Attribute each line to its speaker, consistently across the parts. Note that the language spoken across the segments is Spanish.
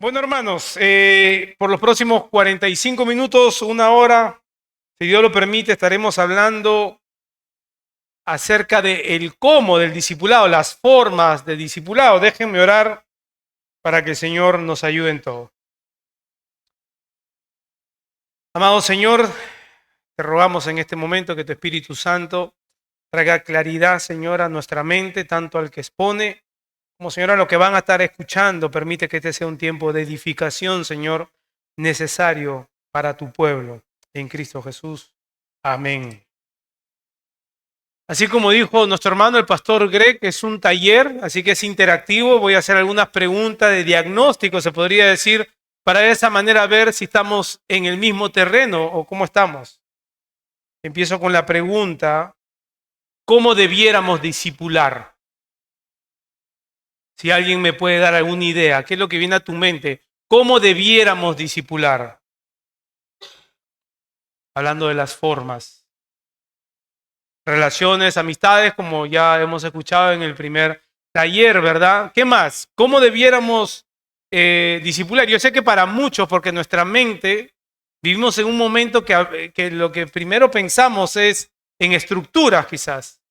Speaker 1: Bueno, hermanos, por los próximos 45 minutos, una hora, si Dios lo permite, estaremos hablando acerca del cómo del discipulado, las formas de discipulado. Déjenme orar para que el Señor nos ayude en todo. Amado Señor, te rogamos en este momento que tu Espíritu Santo traiga claridad, Señor, a nuestra mente, tanto al que expone como, Señor, a lo que van a estar escuchando. Permite que este sea un tiempo de edificación, Señor, necesario para tu pueblo. En Cristo Jesús. Amén. Así como dijo nuestro hermano el pastor Greg, es un taller, así que es interactivo. Voy a hacer algunas preguntas de diagnóstico, se podría decir, para de esa manera ver si estamos en el mismo terreno o cómo estamos. Empiezo con la pregunta, ¿cómo debiéramos discipular? Si alguien me puede dar alguna idea, ¿qué es lo que viene a tu mente? ¿Cómo debiéramos discipular? Hablando de las formas. Relaciones, amistades, como ya hemos escuchado en el primer taller, ¿verdad? ¿Qué más? ¿Cómo debiéramos discipular? Yo sé que para muchos, porque nuestra mente, vivimos en un momento que lo que primero pensamos es en estructuras quizás,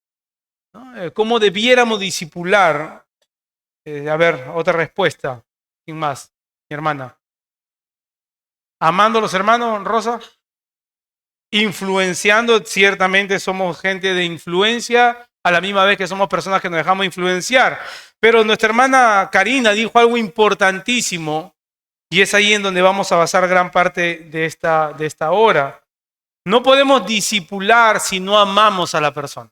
Speaker 1: ¿no? ¿Cómo debiéramos discipular? A ver, otra respuesta. ¿Quién más? Mi hermana. ¿Amando a los hermanos, Rosa? Influenciando, ciertamente somos gente de influencia, a la misma vez que somos personas que nos dejamos influenciar. Pero nuestra hermana Karina dijo algo importantísimo, y es ahí en donde vamos a basar gran parte de esta hora. No podemos discipular si no amamos a la persona.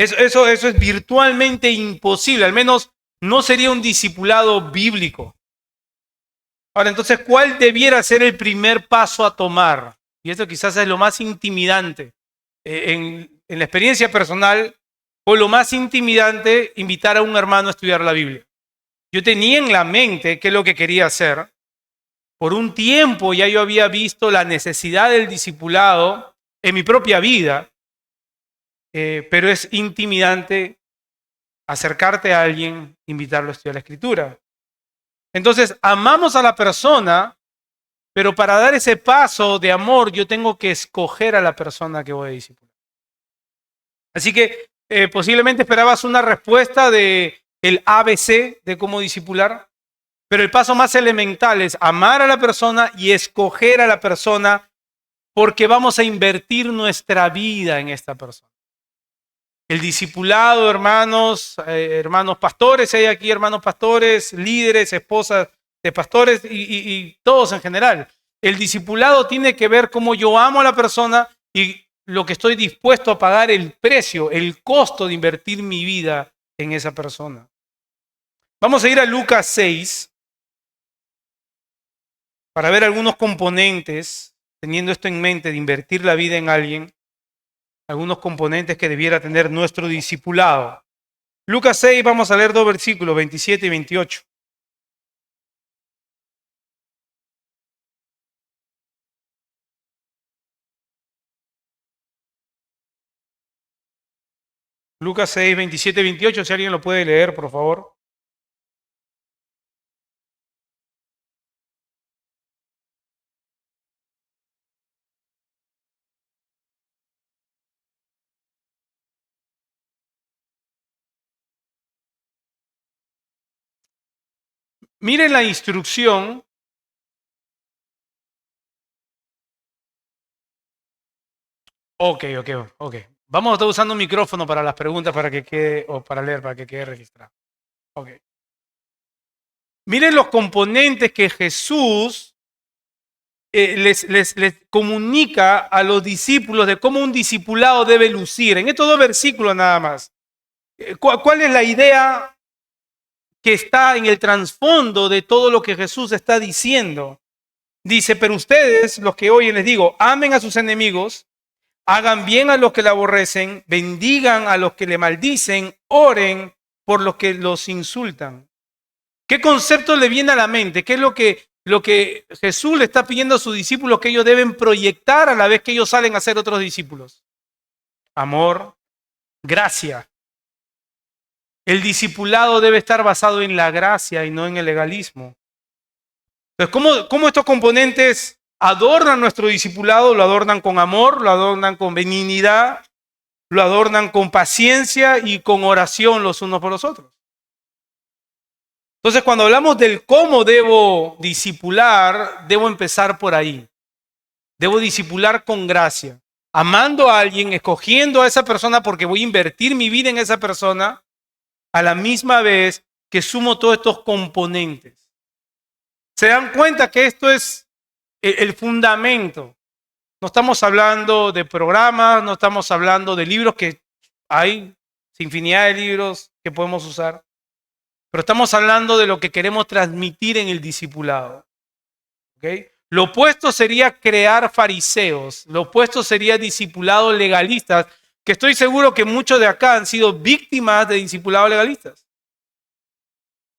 Speaker 1: Eso es virtualmente imposible, al menos no sería un discipulado bíblico. Ahora, entonces, ¿cuál debiera ser el primer paso a tomar? Y esto quizás es lo más intimidante. En la experiencia personal, fue lo más intimidante invitar a un hermano a estudiar la Biblia. Yo tenía en la mente qué es lo que quería hacer. Por un tiempo ya yo había visto la necesidad del discipulado en mi propia vida, pero es intimidante acercarte a alguien, invitarlo a estudiar la Escritura. Entonces, amamos a la persona, pero para dar ese paso de amor, yo tengo que escoger a la persona que voy a discipular. Así que posiblemente esperabas una respuesta de el ABC de cómo discipular, pero el paso más elemental es amar a la persona y escoger a la persona, porque vamos a invertir nuestra vida en esta persona. El discipulado, hermanos, hermanos pastores, hay aquí hermanos pastores, líderes, esposas de pastores y todos en general. El discipulado tiene que ver cómo yo amo a la persona y lo que estoy dispuesto a pagar, el precio, el costo de invertir mi vida en esa persona. Vamos a ir a Lucas 6 para ver algunos componentes, teniendo esto en mente, de invertir la vida en alguien, algunos componentes que debiera tener nuestro discipulado. Lucas 6, vamos a leer dos versículos, 27 y 28. Lucas 6, 27 y 28, si alguien lo puede leer, por favor. Miren la instrucción. Ok. Vamos a estar usando un micrófono para las preguntas para que quede, o para leer, para que quede registrado. Ok. Miren los componentes que Jesús les comunica a los discípulos de cómo un discipulado debe lucir. En estos dos versículos nada más. ¿Cuál es la idea que está en el trasfondo de todo lo que Jesús está diciendo? Dice, pero ustedes, los que oyen, les digo, amen a sus enemigos, hagan bien a los que le aborrecen, bendigan a los que le maldicen, oren por los que los insultan. ¿Qué concepto le viene a la mente? ¿Qué es lo que Jesús le está pidiendo a sus discípulos que ellos deben proyectar a la vez que ellos salen a ser otros discípulos? Amor, gracia. El discipulado debe estar basado en la gracia y no en el legalismo. Entonces, ¿cómo estos componentes adornan nuestro discipulado? Lo adornan con amor, lo adornan con benignidad, lo adornan con paciencia y con oración los unos por los otros. Entonces, cuando hablamos del cómo debo discipular, debo empezar por ahí. Debo discipular con gracia, amando a alguien, escogiendo a esa persona porque voy a invertir mi vida en esa persona, a la misma vez que sumo todos estos componentes. ¿Se dan cuenta que esto es el fundamento? No estamos hablando de programas, no estamos hablando de libros, que hay infinidad de libros que podemos usar, pero estamos hablando de lo que queremos transmitir en el discipulado. ¿Okay? Lo opuesto sería crear fariseos, lo opuesto sería discipulados legalistas, que estoy seguro que muchos de acá han sido víctimas de discipulados legalistas.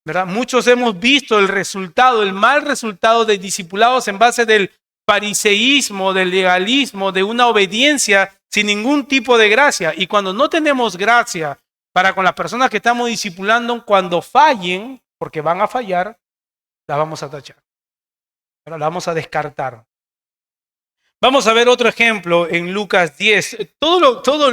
Speaker 1: ¿Verdad? Muchos hemos visto el resultado, el mal resultado de discipulados en base del fariseísmo, del legalismo, de una obediencia sin ningún tipo de gracia. Y cuando no tenemos gracia para con las personas que estamos discipulando, cuando fallen, porque van a fallar, las vamos a tachar. Las vamos a descartar. Vamos a ver otro ejemplo en Lucas 10. Todo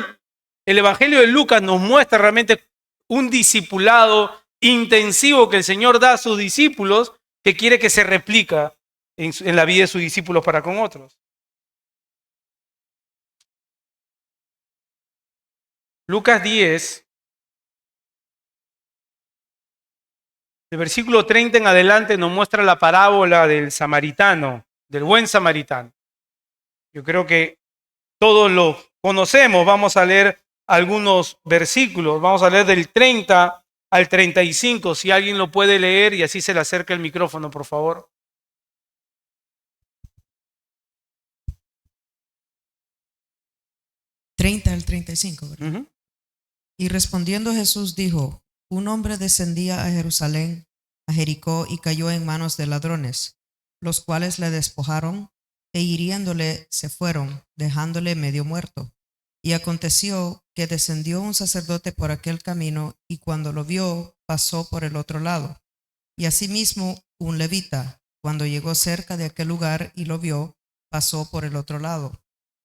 Speaker 1: el Evangelio de Lucas nos muestra realmente un discipulado intensivo que el Señor da a sus discípulos, que quiere que se replica en la vida de sus discípulos para con otros. Lucas 10, el versículo 30 en adelante nos muestra la parábola del samaritano, del buen samaritano. Yo creo que todos lo conocemos. Vamos a leer algunos versículos. Vamos a leer del 30 al 35, si alguien lo puede leer y así se le acerca el micrófono, por favor.
Speaker 2: Al 35, ¿verdad? Y respondiendo Jesús dijo: un hombre descendía a Jerusalén, a Jericó, y cayó en manos de ladrones, los cuales le despojaron e hiriéndole se fueron, dejándole medio muerto. Y aconteció que descendió un sacerdote por aquel camino, y cuando lo vio, pasó por el otro lado. Y asimismo un levita, cuando llegó cerca de aquel lugar y lo vio, pasó por el otro lado.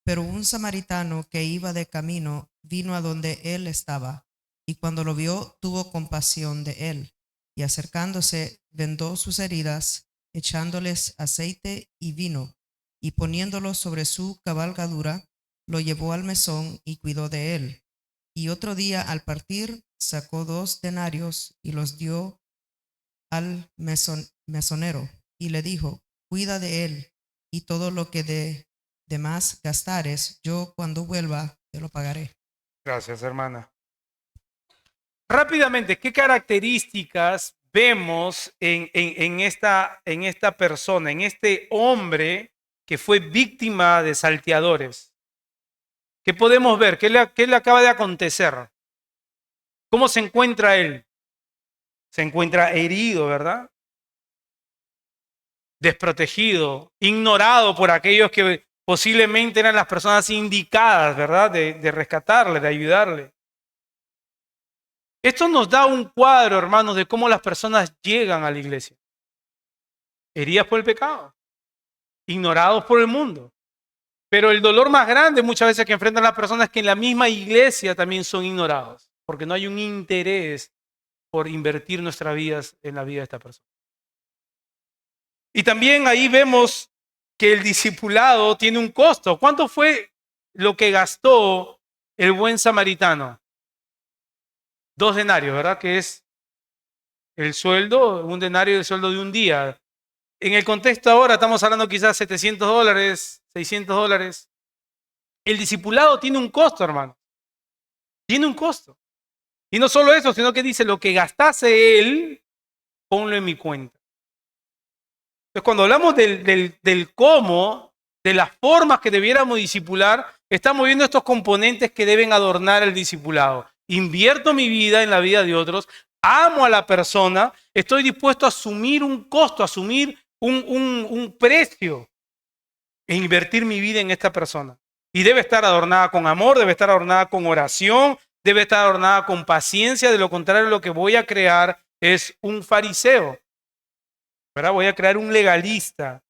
Speaker 2: Pero un samaritano que iba de camino vino a donde él estaba, y cuando lo vio, tuvo compasión de él, y acercándose, vendó sus heridas, echándoles aceite y vino, y poniéndolo sobre su cabalgadura, lo llevó al mesón y cuidó de él. Y otro día, al partir, sacó 2 denarios y los dio al mesonero, y le dijo: cuida de él, y todo lo que de más gastares, yo cuando vuelva te lo pagaré.
Speaker 1: Gracias, hermana. Rápidamente, ¿qué características vemos en esta persona, en este hombre que fue víctima de salteadores? ¿Qué podemos ver? ¿Qué le acaba de acontecer? ¿Cómo se encuentra él? Se encuentra herido, ¿verdad? Desprotegido, ignorado por aquellos que posiblemente eran las personas indicadas, ¿verdad? De rescatarle, de ayudarle. Esto nos da un cuadro, hermanos, de cómo las personas llegan a la iglesia. Heridas por el pecado, ignorados por el mundo. Pero el dolor más grande muchas veces que enfrentan las personas es que en la misma iglesia también son ignorados, porque no hay un interés por invertir nuestras vidas en la vida de esta persona. Y también ahí vemos que el discipulado tiene un costo. ¿Cuánto fue lo que gastó el buen samaritano? 2 denarios, ¿verdad? Que es el sueldo, un denario del sueldo de un día. En el contexto ahora estamos hablando quizás $700, $600. El discipulado tiene un costo, hermano. Tiene un costo. Y no solo eso, sino que dice: lo que gastase él, ponlo en mi cuenta. Entonces, cuando hablamos del cómo, de las formas que debiéramos discipular, estamos viendo estos componentes que deben adornar el discipulado. Invierto mi vida en la vida de otros, amo a la persona, estoy dispuesto a asumir un costo, a asumir un precio e invertir mi vida en esta persona. Y debe estar adornada con amor, debe estar adornada con oración, debe estar adornada con paciencia. De lo contrario, lo que voy a crear es un fariseo. ¿verdad? Voy a crear un legalista.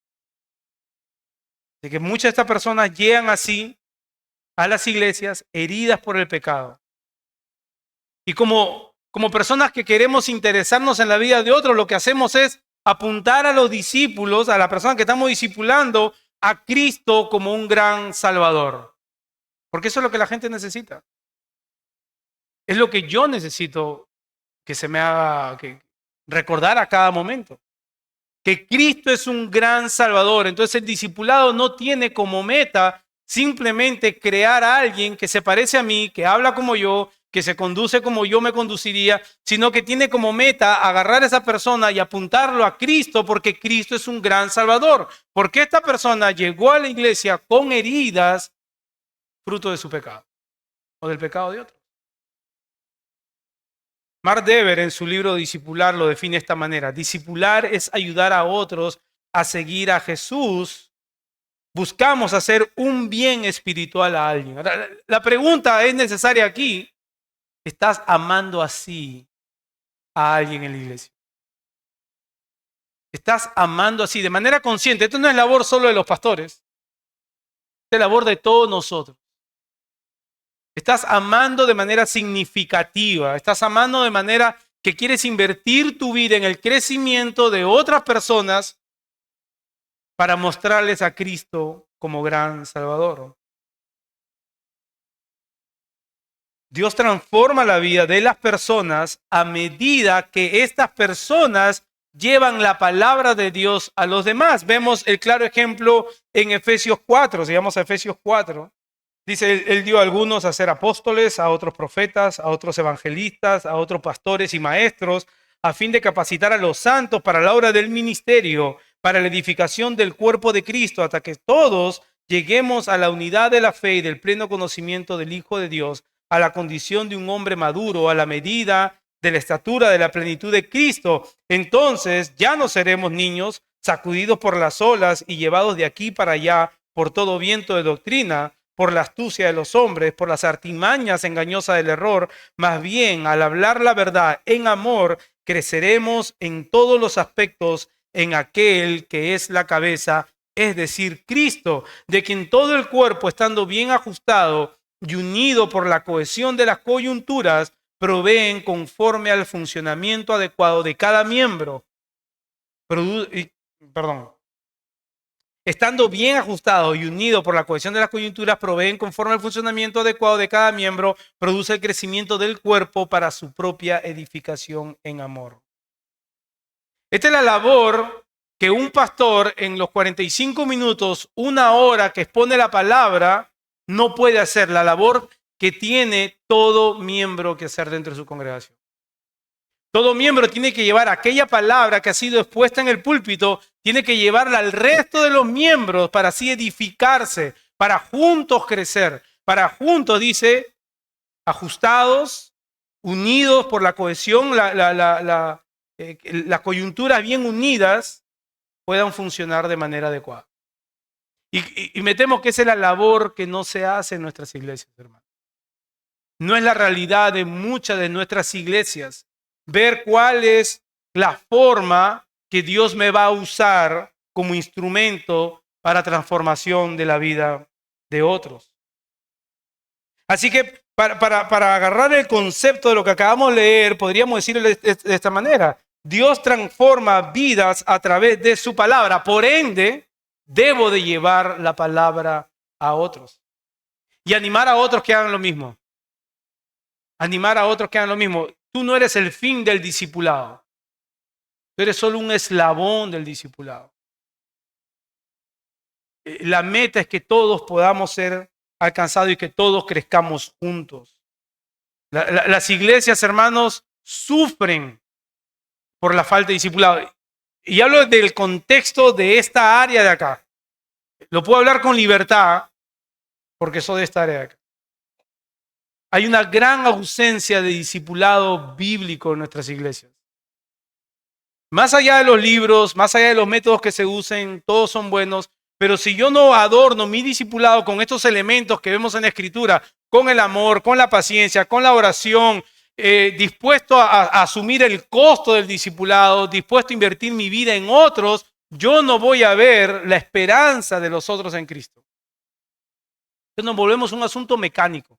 Speaker 1: De que muchas de estas personas llegan así a las iglesias heridas por el pecado. Y como personas que queremos interesarnos en la vida de otros, lo que hacemos es apuntar a los discípulos, a la persona que estamos discipulando, a Cristo como un gran Salvador. Porque eso es lo que la gente necesita. Es lo que yo necesito que se me haga recordar a cada momento. Que Cristo es un gran Salvador. Entonces el discipulado no tiene como meta simplemente crear a alguien que se parece a mí, que habla como yo, que se conduce como yo me conduciría, sino que tiene como meta agarrar a esa persona y apuntarlo a Cristo, porque Cristo es un gran Salvador. Porque esta persona llegó a la iglesia con heridas fruto de su pecado o del pecado de otro. Mark Dever en su libro Discipular lo define de esta manera. Discipular es ayudar a otros a seguir a Jesús. Buscamos hacer un bien espiritual a alguien. La pregunta es necesaria aquí. ¿Estás amando así a alguien en la iglesia? ¿Estás amando así de manera consciente? Esto no es labor solo de los pastores. Es labor de todos nosotros. Estás amando de manera significativa. Estás amando de manera que quieres invertir tu vida en el crecimiento de otras personas para mostrarles a Cristo como gran Salvador. Dios transforma la vida de las personas a medida que estas personas llevan la palabra de Dios a los demás. Vemos el claro ejemplo en Efesios 4. Si vamos a Efesios 4. Dice, él dio a algunos a ser apóstoles, a otros profetas, a otros evangelistas, a otros pastores y maestros, a fin de capacitar a los santos para la obra del ministerio, para la edificación del cuerpo de Cristo, hasta que todos lleguemos a la unidad de la fe y del pleno conocimiento del Hijo de Dios, a la condición de un hombre maduro, a la medida de la estatura de la plenitud de Cristo. Entonces ya no seremos niños, sacudidos por las olas y llevados de aquí para allá por todo viento de doctrina, por la astucia de los hombres, por las artimañas engañosas del error. Más bien, al hablar la verdad en amor, creceremos en todos los aspectos en aquel que es la cabeza, es decir, Cristo, de quien todo el cuerpo, estando bien ajustado y unido por la cohesión de las coyunturas, proveen conforme al funcionamiento adecuado de cada miembro. Estando bien ajustado y unido por la cohesión de las coyunturas, proveen conforme al funcionamiento adecuado de cada miembro, produce el crecimiento del cuerpo para su propia edificación en amor. Esta es la labor que un pastor en los 45 minutos, una hora que expone la palabra, no puede hacer. La labor que tiene todo miembro que hacer dentro de su congregación. Todo miembro tiene que llevar aquella palabra que ha sido expuesta en el púlpito, tiene que llevarla al resto de los miembros para así edificarse, para juntos crecer, para juntos, dice, ajustados, unidos por la cohesión, las coyunturas bien unidas, puedan funcionar de manera adecuada. Y me temo que esa es la labor que no se hace en nuestras iglesias, hermanos. No es la realidad de muchas de nuestras iglesias. Ver cuál es la forma que Dios me va a usar como instrumento para transformación de la vida de otros. Así que para agarrar el concepto de lo que acabamos de leer, podríamos decirlo de esta manera. Dios transforma vidas a través de su palabra. Por ende, debo de llevar la palabra a otros. Y animar a otros que hagan lo mismo. Animar a otros que hagan lo mismo. Tú no eres el fin del discipulado. Tú eres solo un eslabón del discipulado. La meta es que todos podamos ser alcanzados y que todos crezcamos juntos. Las iglesias, hermanos, sufren por la falta de discipulado. Y hablo del contexto de esta área de acá. Lo puedo hablar con libertad porque soy de esta área de acá. Hay una gran ausencia de discipulado bíblico en nuestras iglesias. Más allá de los libros, más allá de los métodos que se usen, todos son buenos, pero si yo no adorno mi discipulado con estos elementos que vemos en la Escritura, con el amor, con la paciencia, con la oración, dispuesto a asumir el costo del discipulado, dispuesto a invertir mi vida en otros, yo no voy a ver la esperanza de los otros en Cristo. Entonces nos volvemos un asunto mecánico.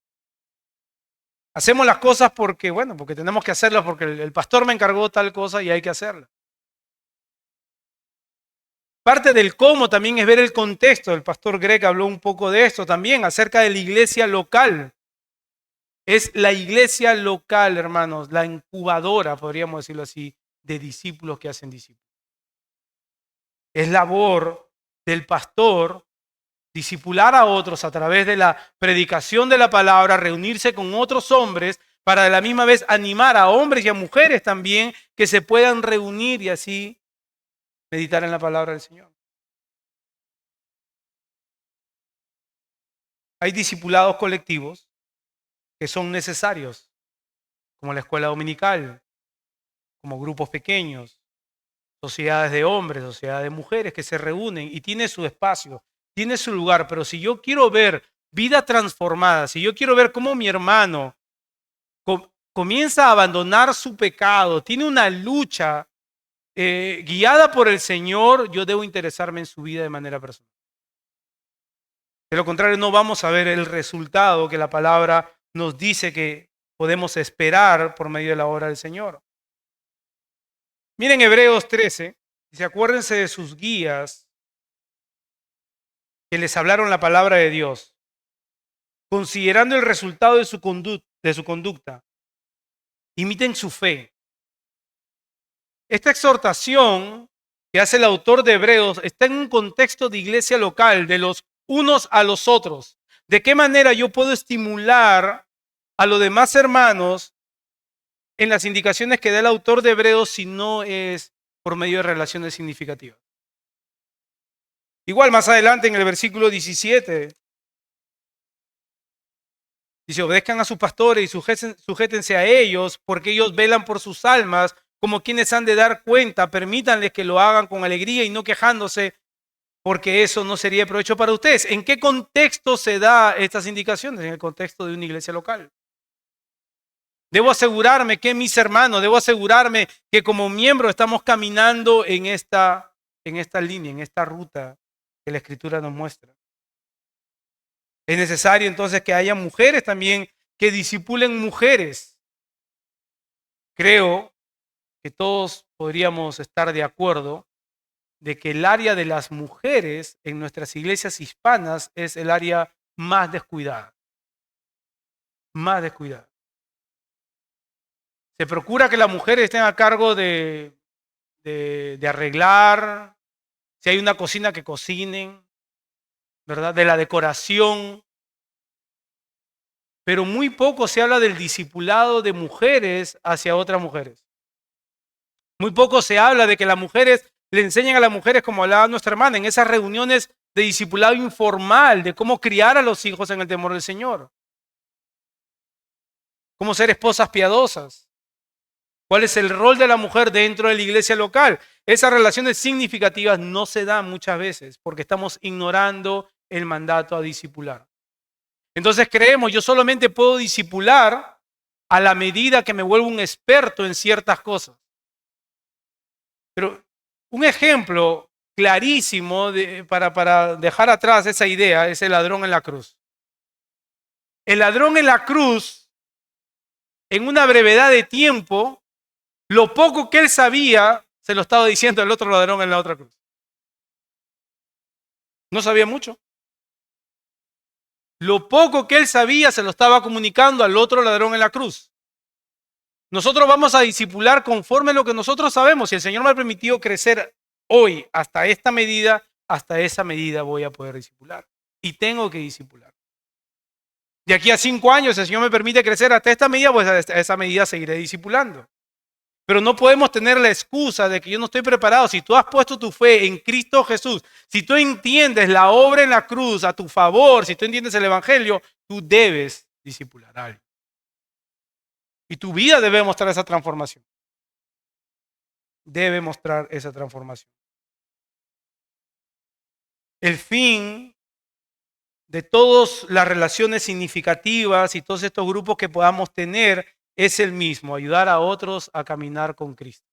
Speaker 1: Hacemos las cosas porque, bueno, porque tenemos que hacerlas, porque el pastor me encargó tal cosa y hay que hacerla. Parte del cómo también es ver el contexto. El pastor Greg habló un poco de esto también, acerca de la iglesia local. Es la iglesia local, hermanos, la incubadora, podríamos decirlo así, de discípulos que hacen discípulos. Es labor del pastor discipular a otros a través de la predicación de la palabra, reunirse con otros hombres para de la misma vez animar a hombres y a mujeres también que se puedan reunir y así meditar en la palabra del Señor. Hay discipulados colectivos que son necesarios, como la escuela dominical, como grupos pequeños, sociedades de hombres, sociedades de mujeres que se reúnen y tiene su espacio, tiene su lugar. Pero si yo quiero ver vida transformada, si yo quiero ver cómo mi hermano comienza a abandonar su pecado, tiene una lucha guiada por el Señor, yo debo interesarme en su vida de manera personal. De lo contrario, no vamos a ver el resultado que la palabra nos dice que podemos esperar por medio de la obra del Señor. Miren Hebreos 13, dice, acuérdense de sus guías que les hablaron la palabra de Dios, considerando el resultado de su conducta, imiten su fe. Esta exhortación que hace el autor de Hebreos está en un contexto de iglesia local, de los unos a los otros. ¿De qué manera yo puedo estimular a los demás hermanos en las indicaciones que da el autor de Hebreos si no es por medio de relaciones significativas? Igual más adelante en el versículo 17 dice, obedezcan a sus pastores y sujétense a ellos porque ellos velan por sus almas como quienes han de dar cuenta. Permítanles que lo hagan con alegría y no quejándose, porque eso no sería de provecho para ustedes. ¿En qué contexto se da estas indicaciones? En el contexto de una iglesia local. Debo asegurarme que mis hermanos, debo asegurarme que como miembro estamos caminando en esta línea, en esta ruta que la Escritura nos muestra. Es necesario entonces que haya mujeres también que discipulen mujeres. Creo que todos podríamos estar de acuerdo de que el área de las mujeres en nuestras iglesias hispanas es el área más descuidada. Más descuidada. Se procura que las mujeres estén a cargo de arreglar, si hay una cocina que cocinen, ¿verdad? De la decoración. Pero muy poco se habla del discipulado de mujeres hacia otras mujeres. Muy poco se habla de que las mujeres le enseñan a las mujeres, como hablaba nuestra hermana, en esas reuniones de discipulado informal, de cómo criar a los hijos en el temor del Señor. Cómo ser esposas piadosas. ¿Cuál es el rol de la mujer dentro de la iglesia local? Esas relaciones significativas no se dan muchas veces porque estamos ignorando el mandato a discipular. Entonces creemos, yo solamente puedo discipular a la medida que me vuelvo un experto en ciertas cosas. Pero un ejemplo clarísimo para dejar atrás esa idea es el ladrón en la cruz. El ladrón en la cruz, en una brevedad de tiempo, lo poco que él sabía, se lo estaba diciendo al otro ladrón en la otra cruz. No sabía mucho. Lo poco que él sabía se lo estaba comunicando al otro ladrón en la cruz. Nosotros vamos a discipular conforme a lo que nosotros sabemos. Si el Señor me ha permitido crecer hoy hasta esta medida, hasta esa medida voy a poder discipular. Y tengo que discipular. De aquí a 5 años, si el Señor me permite crecer hasta esta medida, pues a esa medida seguiré discipulando. Pero no podemos tener la excusa de que yo no estoy preparado. Si tú has puesto tu fe en Cristo Jesús, si tú entiendes la obra en la cruz a tu favor, si tú entiendes el Evangelio, tú debes discipular a alguien. Y tu vida debe mostrar esa transformación. Debe mostrar esa transformación. El fin de todas las relaciones significativas y todos estos grupos que podamos tener es el mismo, ayudar a otros a caminar con Cristo.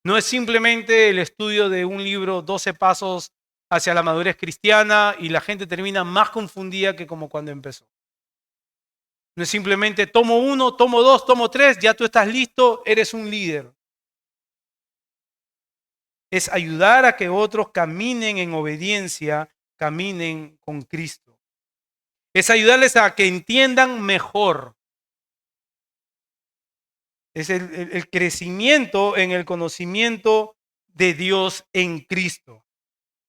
Speaker 1: No es simplemente el estudio de un libro, 12 pasos hacia la madurez cristiana, y la gente termina más confundida que como cuando empezó. No es simplemente tomo 1, tomo 2, tomo 3, ya tú estás listo, eres un líder. Es ayudar a que otros caminen en obediencia, caminen con Cristo. Es ayudarles a que entiendan mejor. Es el crecimiento en el conocimiento de Dios en Cristo.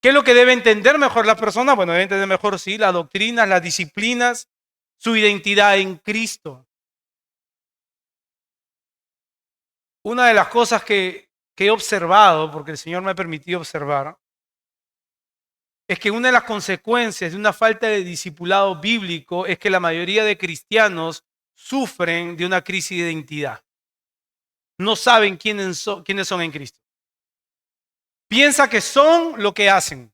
Speaker 1: ¿Qué es lo que debe entender mejor la persona? Bueno, debe entender mejor, sí, las doctrinas, las disciplinas, su identidad en Cristo. Una de las cosas que he observado, porque el Señor me ha permitido observar, es que una de las consecuencias de una falta de discipulado bíblico es que la mayoría de cristianos sufren de una crisis de identidad. No saben quiénes son en Cristo. Piensa que son lo que hacen.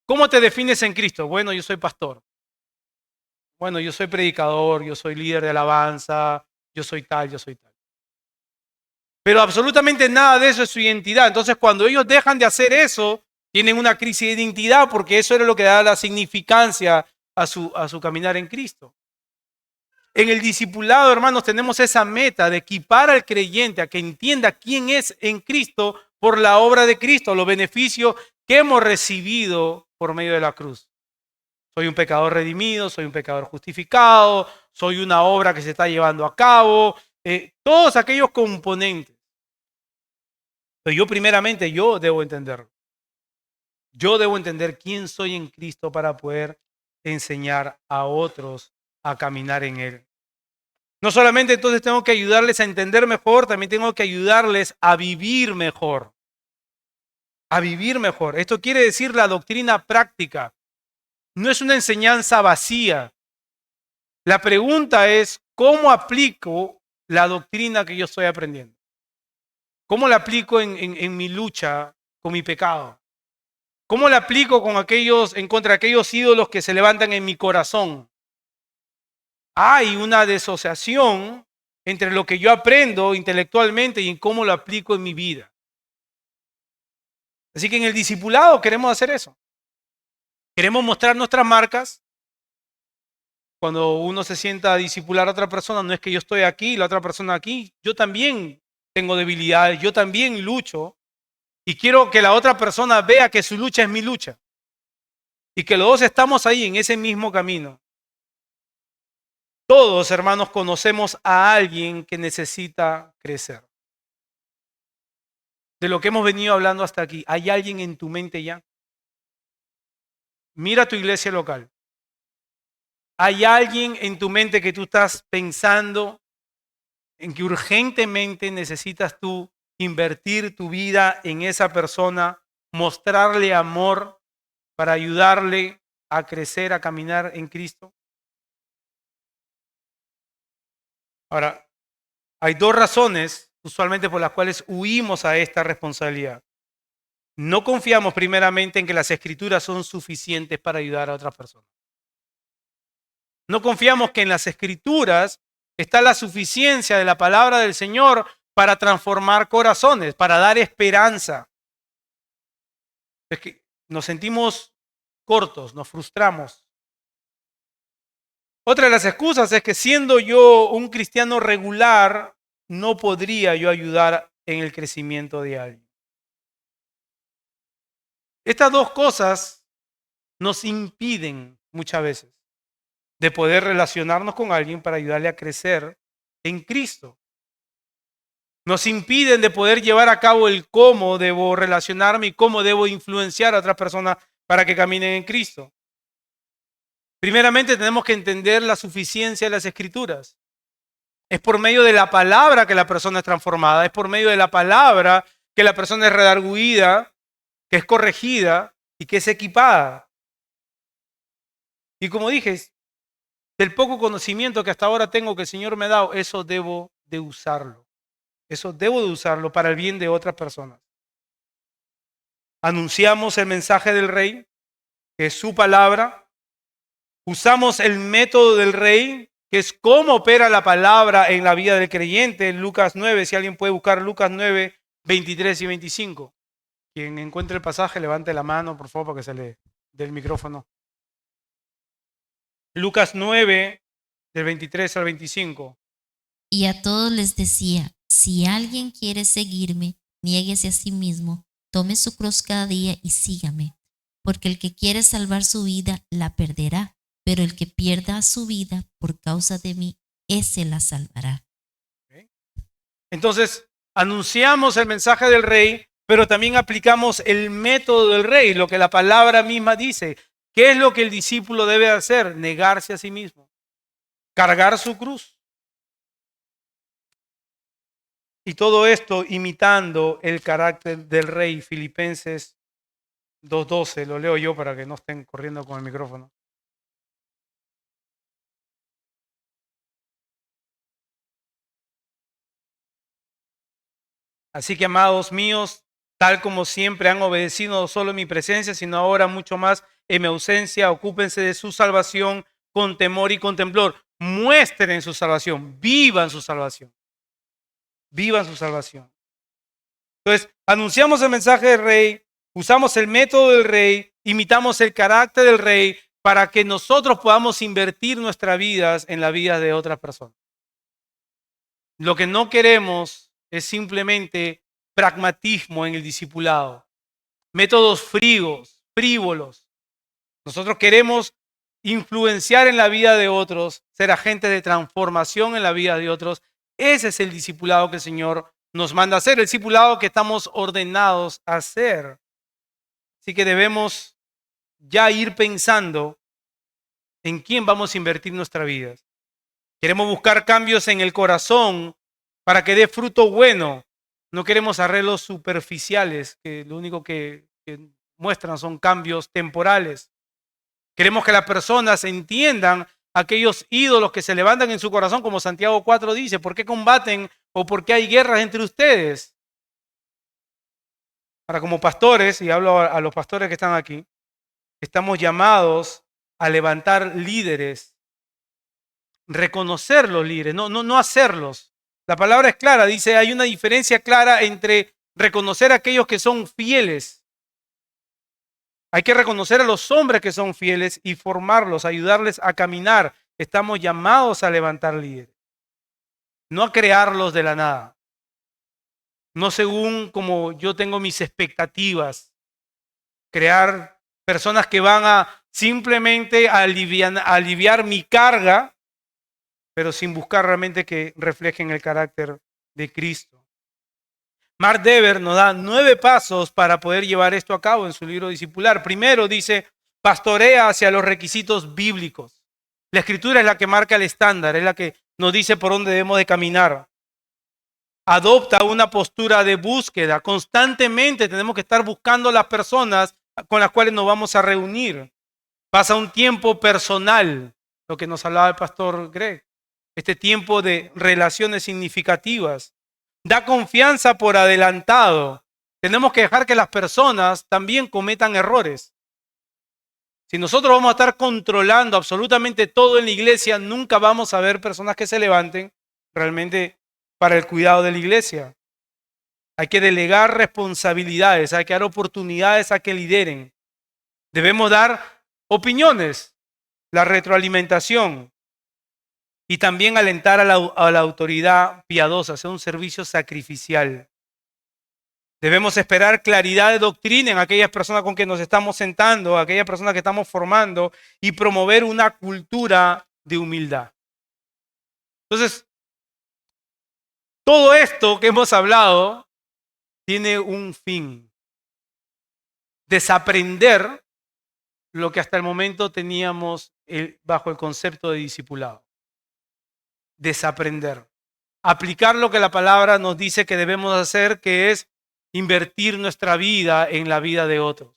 Speaker 1: ¿Cómo te defines en Cristo? Bueno, yo soy pastor. Bueno, yo soy predicador, yo soy líder de alabanza, yo soy tal, yo soy tal. Pero absolutamente nada de eso es su identidad. Entonces, cuando ellos dejan de hacer eso, tienen una crisis de identidad porque eso era lo que da la significancia a su caminar en Cristo. En el discipulado, hermanos, tenemos esa meta de equipar al creyente a que entienda quién es en Cristo por la obra de Cristo, los beneficios que hemos recibido por medio de la cruz. Soy un pecador redimido, soy un pecador justificado, soy una obra que se está llevando a cabo, todos aquellos componentes. Pero yo debo entenderlo. Yo debo entender quién soy en Cristo para poder enseñar a otros a caminar en Él. No solamente entonces tengo que ayudarles a entender mejor, también tengo que ayudarles a vivir mejor. A vivir mejor. Esto quiere decir la doctrina práctica. No es una enseñanza vacía. La pregunta es, ¿cómo aplico la doctrina que yo estoy aprendiendo? ¿Cómo la aplico en mi lucha con mi pecado? ¿Cómo la aplico en contra de aquellos ídolos que se levantan en mi corazón? Hay una disociación entre lo que yo aprendo intelectualmente y en cómo lo aplico en mi vida. Así que en el discipulado queremos hacer eso. Queremos mostrar nuestras marcas. Cuando uno se sienta a discipular a otra persona, no es que yo estoy aquí y la otra persona aquí. Yo también tengo debilidades, yo también lucho. Y quiero que la otra persona vea que su lucha es mi lucha. Y que los dos estamos ahí en ese mismo camino. Todos, hermanos, conocemos a alguien que necesita crecer. De lo que hemos venido hablando hasta aquí, ¿hay alguien en tu mente ya? Mira tu iglesia local. ¿Hay alguien en tu mente que tú estás pensando en que urgentemente necesitas tú invertir tu vida en esa persona, mostrarle amor para ayudarle a crecer, a caminar en Cristo? Ahora, hay dos razones usualmente por las cuales huimos a esta responsabilidad. No confiamos primeramente en que las escrituras son suficientes para ayudar a otras personas. No confiamos que en las escrituras está la suficiencia de la palabra del Señor para transformar corazones, para dar esperanza. Es que nos sentimos cortos, nos frustramos. Otra de las excusas es que siendo yo un cristiano regular, no podría yo ayudar en el crecimiento de alguien. Estas dos cosas nos impiden muchas veces de poder relacionarnos con alguien para ayudarle a crecer en Cristo. Nos impiden de poder llevar a cabo el cómo debo relacionarme y cómo debo influenciar a otras personas para que caminen en Cristo. Primeramente tenemos que entender la suficiencia de las Escrituras. Es por medio de la palabra que la persona es transformada, es por medio de la palabra que la persona es redarguida, que es corregida y que es equipada. Y como dije, del poco conocimiento que hasta ahora tengo que el Señor me ha dado, eso debo de usarlo. Eso debo de usarlo para el bien de otras personas. Anunciamos el mensaje del Rey, que es su palabra. Usamos el método del Rey, que es cómo opera la palabra en la vida del creyente. Lucas 9, si alguien puede buscar Lucas 9, 23 y 25. Quien encuentre el pasaje, levante la mano, por favor, para que se le dé el micrófono. Lucas 9, del 23 al 25.
Speaker 3: Y a todos les decía, si alguien quiere seguirme, niéguese a sí mismo, tome su cruz cada día y sígame. Porque el que quiere salvar su vida, la perderá, pero el que pierda su vida por causa de mí, ese la salvará.
Speaker 1: Entonces, anunciamos el mensaje del rey, pero también aplicamos el método del rey, lo que la palabra misma dice. ¿Qué es lo que el discípulo debe hacer? Negarse a sí mismo, cargar su cruz. Y todo esto imitando el carácter del rey. Filipenses 2:12, lo leo yo para que no estén corriendo con el micrófono. Así que, amados míos, tal como siempre han obedecido no solo en mi presencia, sino ahora mucho más en mi ausencia, ocúpense de su salvación con temor y con temblor. Muestren su salvación, vivan su salvación. Vivan su salvación. Entonces, anunciamos el mensaje del rey, usamos el método del rey, imitamos el carácter del rey para que nosotros podamos invertir nuestras vidas en la vida de otras personas. Lo que no queremos es simplemente pragmatismo en el discipulado, métodos frívolos. Nosotros queremos influenciar en la vida de otros, ser agentes de transformación en la vida de otros. Ese es el discipulado que el Señor nos manda a hacer, el discipulado que estamos ordenados a hacer. Así que debemos ya ir pensando en quién vamos a invertir nuestra vida. Queremos buscar cambios en el corazón para que dé fruto bueno. No queremos arreglos superficiales que lo único que muestran son cambios temporales. Queremos que las personas entiendan aquellos ídolos que se levantan en su corazón, como Santiago 4 dice, ¿por qué combaten o por qué hay guerras entre ustedes? Ahora, como pastores, y hablo a los pastores que están aquí, estamos llamados a levantar líderes, reconocer los líderes, no hacerlos. La palabra es clara, dice, hay una diferencia clara entre reconocer a aquellos que son fieles. Hay que reconocer a los hombres que son fieles y formarlos, ayudarles a caminar. Estamos llamados a levantar líderes, no a crearlos de la nada. No según como yo tengo mis expectativas, crear personas que van a simplemente aliviar mi carga, pero sin buscar realmente que reflejen el carácter de Cristo. Mark Dever nos da 9 pasos para poder llevar esto a cabo en su libro discipular. Primero dice, pastorea hacia los requisitos bíblicos. La Escritura es la que marca el estándar, es la que nos dice por dónde debemos de caminar. Adopta una postura de búsqueda. Constantemente tenemos que estar buscando las personas con las cuales nos vamos a reunir. Pasa un tiempo personal, lo que nos hablaba el pastor Greg. Este tiempo de relaciones significativas. Da confianza por adelantado. Tenemos que dejar que las personas también cometan errores. Si nosotros vamos a estar controlando absolutamente todo en la iglesia, nunca vamos a ver personas que se levanten realmente para el cuidado de la iglesia. Hay que delegar responsabilidades, hay que dar oportunidades a que lideren. Debemos dar opiniones, la retroalimentación y también alentar a la autoridad piadosa, hacer un servicio sacrificial. Debemos esperar claridad de doctrina en aquellas personas con que nos estamos sentando, aquellas personas que estamos formando y promover una cultura de humildad. Entonces, todo esto que hemos hablado tiene un fin. Desaprender lo que hasta el momento teníamos bajo el concepto de discipulado. Desaprender. Aplicar lo que la palabra nos dice que debemos hacer, que es invertir nuestra vida en la vida de otros.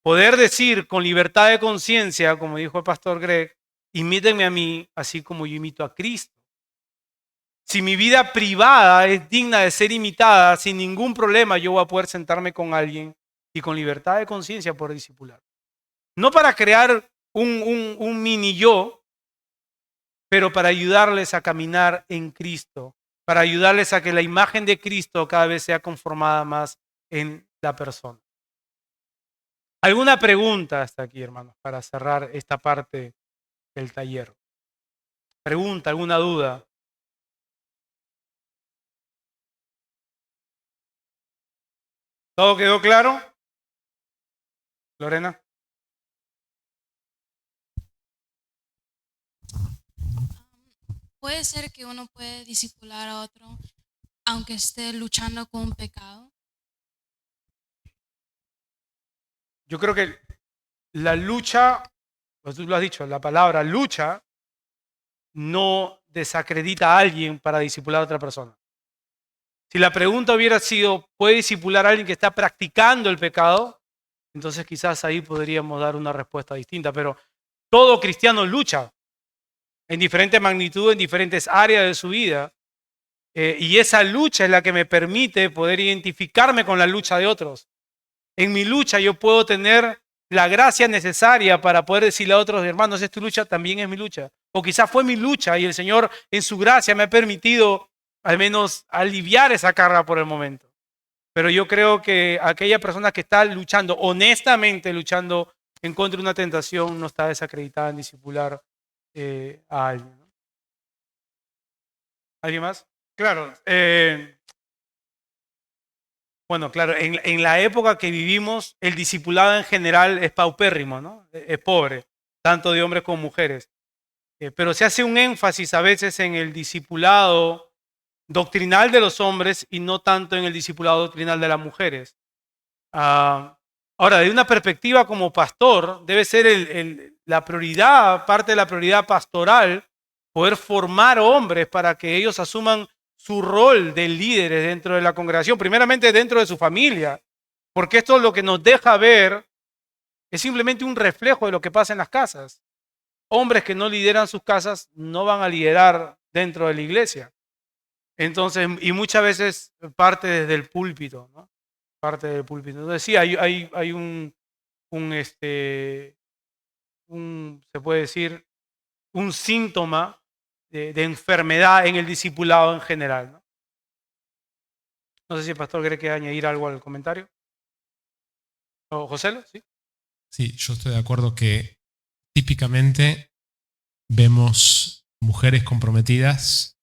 Speaker 1: Poder decir con libertad de conciencia, como dijo el pastor Greg, imítenme a mí así como yo imito a Cristo. Si mi vida privada es digna de ser imitada, sin ningún problema yo voy a poder sentarme con alguien y con libertad de conciencia poder discipular. No para crear un mini yo, pero para ayudarles a caminar en Cristo, para ayudarles a que la imagen de Cristo cada vez sea conformada más en la persona. ¿Alguna pregunta hasta aquí, hermanos, para cerrar esta parte del taller? ¿Pregunta, alguna duda? ¿Todo quedó claro? Lorena.
Speaker 4: Puede ser que uno puede discipular a otro aunque esté luchando con un pecado.
Speaker 1: Yo creo que la lucha, pues tú lo has dicho, la palabra lucha no desacredita a alguien para discipular a otra persona. Si la pregunta hubiera sido, ¿puede discipular a alguien que está practicando el pecado? Entonces quizás ahí podríamos dar una respuesta distinta, pero todo cristiano lucha en diferentes magnitudes, en diferentes áreas de su vida, y esa lucha es la que me permite poder identificarme con la lucha de otros. En mi lucha yo puedo tener la gracia necesaria para poder decirle a otros hermanos, es tu lucha, también es mi lucha. O quizás fue mi lucha y el Señor en su gracia me ha permitido al menos aliviar esa carga por el momento. Pero yo creo que aquella persona que está luchando, honestamente luchando en contra de una tentación, no está desacreditada en discipular a alguien, ¿no? ¿Alguien más? Claro. Bueno, claro, en la época que vivimos, el discipulado en general es paupérrimo, ¿no? Es pobre, tanto de hombres como mujeres. Pero se hace un énfasis a veces en el discipulado doctrinal de los hombres y no tanto en el discipulado doctrinal de las mujeres. Ahora, de una perspectiva como pastor, debe ser la prioridad, parte de la prioridad pastoral, poder formar hombres para que ellos asuman su rol de líderes dentro de la congregación, primeramente dentro de su familia, porque esto lo que nos deja ver es simplemente un reflejo de lo que pasa en las casas. Hombres que no lideran sus casas no van a liderar dentro de la iglesia. Entonces, y muchas veces parte desde el púlpito, ¿no? Parte del púlpito. Entonces sí, hay se puede decir, un síntoma de enfermedad en el discipulado en general, ¿no? No sé si el pastor quiere que añadir algo al comentario. ¿O José? ¿Sí?
Speaker 5: Sí, yo estoy de acuerdo que típicamente vemos mujeres comprometidas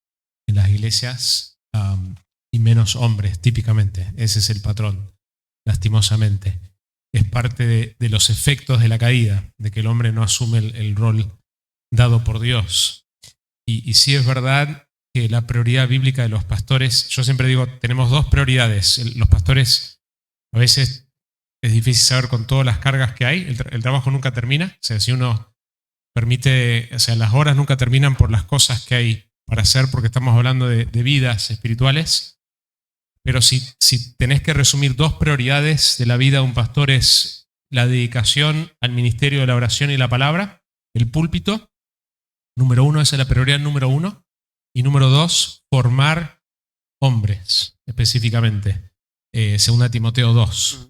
Speaker 5: en las iglesias y menos hombres, típicamente. Ese es el patrón, lastimosamente. Es parte de los efectos de la caída, de que el hombre no asume el rol dado por Dios. Y sí es verdad que la prioridad bíblica de los pastores, yo siempre digo, tenemos dos prioridades. Los pastores, a veces es difícil saber con todas las cargas que hay, el trabajo nunca termina. O sea, si uno permite, o sea, las horas nunca terminan por las cosas que hay para hacer, porque estamos hablando de vidas espirituales. Pero si tenés que resumir dos prioridades de la vida de un pastor, es la dedicación al ministerio de la oración y la palabra, el púlpito. Número uno, esa es la prioridad número uno. Y número dos, formar hombres, específicamente. 2 Timoteo 2,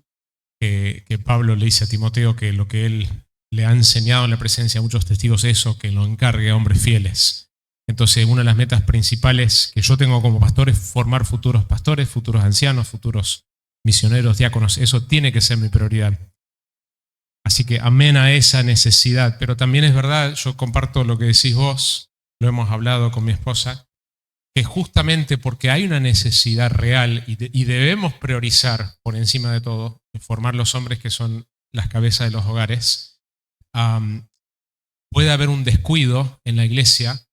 Speaker 5: que Pablo le dice a Timoteo que lo que él le ha enseñado en la presencia de muchos testigos es eso, que lo encargue a hombres fieles. Entonces, una de las metas principales que yo tengo como pastor es formar futuros pastores, futuros ancianos, futuros misioneros, diáconos. Eso tiene que ser mi prioridad. Así que amén a esa necesidad. Pero también es verdad, yo comparto lo que decís vos, lo hemos hablado con mi esposa, que justamente porque hay una necesidad real y debemos priorizar por encima de todo, formar los hombres que son las cabezas de los hogares, puede haber un descuido en la iglesia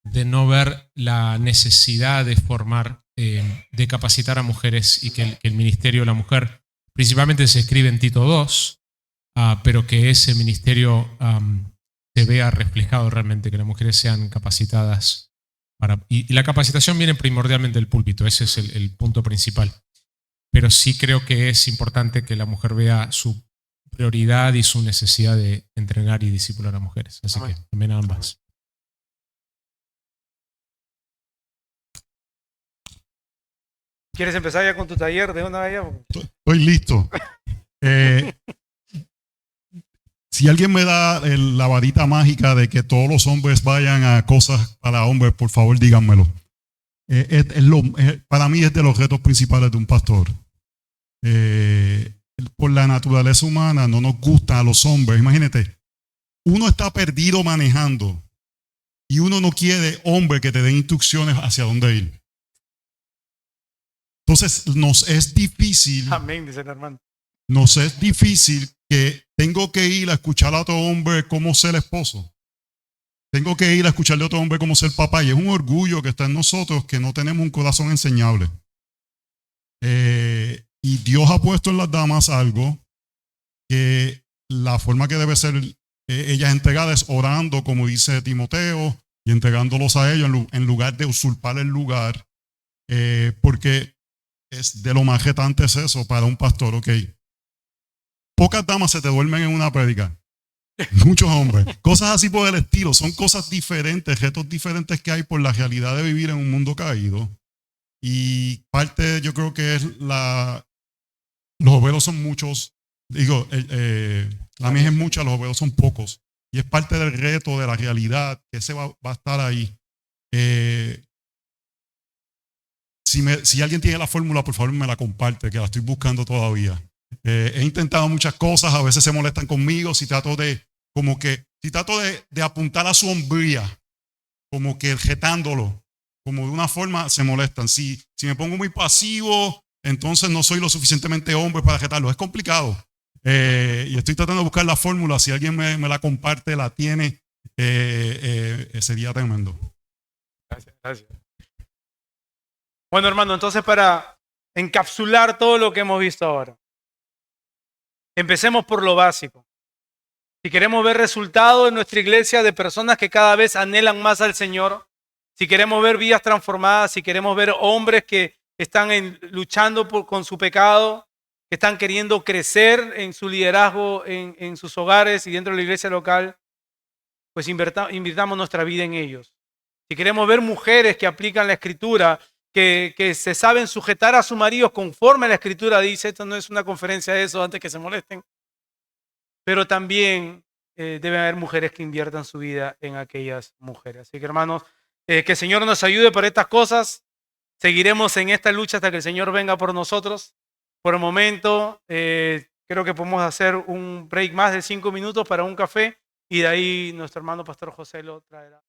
Speaker 5: de no ver la necesidad de formar, de capacitar a mujeres y que el ministerio de la mujer, principalmente se escribe en Tito 2, pero que ese ministerio se vea reflejado realmente, que las mujeres sean capacitadas. Y la capacitación viene primordialmente del púlpito, ese es el punto principal. Pero sí creo que es importante que la mujer vea su prioridad y su necesidad de entrenar y discipular a mujeres. Así que amén a ambas.
Speaker 1: ¿Quieres empezar ya con tu taller de una vez?
Speaker 6: Estoy listo. Si alguien me da la varita mágica de que todos los hombres vayan a cosas para hombres, por favor díganmelo. Para mí es de los retos principales de un pastor. Por la naturaleza humana no nos gustan a los hombres. Imagínate, uno está perdido manejando y uno no quiere hombres que te den instrucciones hacia dónde ir. Entonces nos es difícil.
Speaker 1: Amén, dice el hermano.
Speaker 6: Nos es difícil que tengo que ir a escuchar a otro hombre cómo ser esposo. Tengo que ir a escucharle a otro hombre cómo ser papá. Y es un orgullo que está en nosotros que no tenemos un corazón enseñable. Y Dios ha puesto en las damas algo que la forma que debe ser ellas entregadas es orando, como dice Timoteo, y entregándolos a ellos en lugar de usurpar el lugar. Porque es de lo más retante es eso para un pastor, ok. Pocas damas se te duermen en una prédica. Muchos hombres. Cosas así por el estilo. Son cosas diferentes, retos diferentes que hay por la realidad de vivir en un mundo caído. Y parte, yo creo que es los obreros son muchos. Digo, la mía es mucha, los obreros son pocos. Y es parte del reto, de la realidad, que ese va a estar ahí. Si alguien tiene la fórmula, por favor me la comparte, que la estoy buscando todavía. He intentado muchas cosas, a veces se molestan conmigo si trato de apuntar a su hombría, como que retándolo, como de una forma se molestan. Si me pongo muy pasivo, entonces no soy lo suficientemente hombre para retarlo. Es complicado. Y estoy tratando de buscar la fórmula. Si alguien me la comparte, la tiene, sería tremendo.
Speaker 1: Gracias. Bueno, hermano, entonces para encapsular todo lo que hemos visto ahora, empecemos por lo básico. Si queremos ver resultados en nuestra iglesia de personas que cada vez anhelan más al Señor, si queremos ver vidas transformadas, si queremos ver hombres que están luchando con su pecado, que están queriendo crecer en su liderazgo en sus hogares y dentro de la iglesia local, pues invirtamos nuestra vida en ellos. Si queremos ver mujeres que aplican la Escritura, que se saben sujetar a sus maridos conforme a la Escritura dice, esto no es una conferencia de eso antes que se molesten, pero también deben haber mujeres que inviertan su vida en aquellas mujeres. Así que hermanos, que el Señor nos ayude para estas cosas. Seguiremos en esta lucha hasta que el Señor venga por nosotros. Por el momento, creo que podemos hacer un break más de 5 minutos para un café y de ahí nuestro hermano Pastor José lo traerá.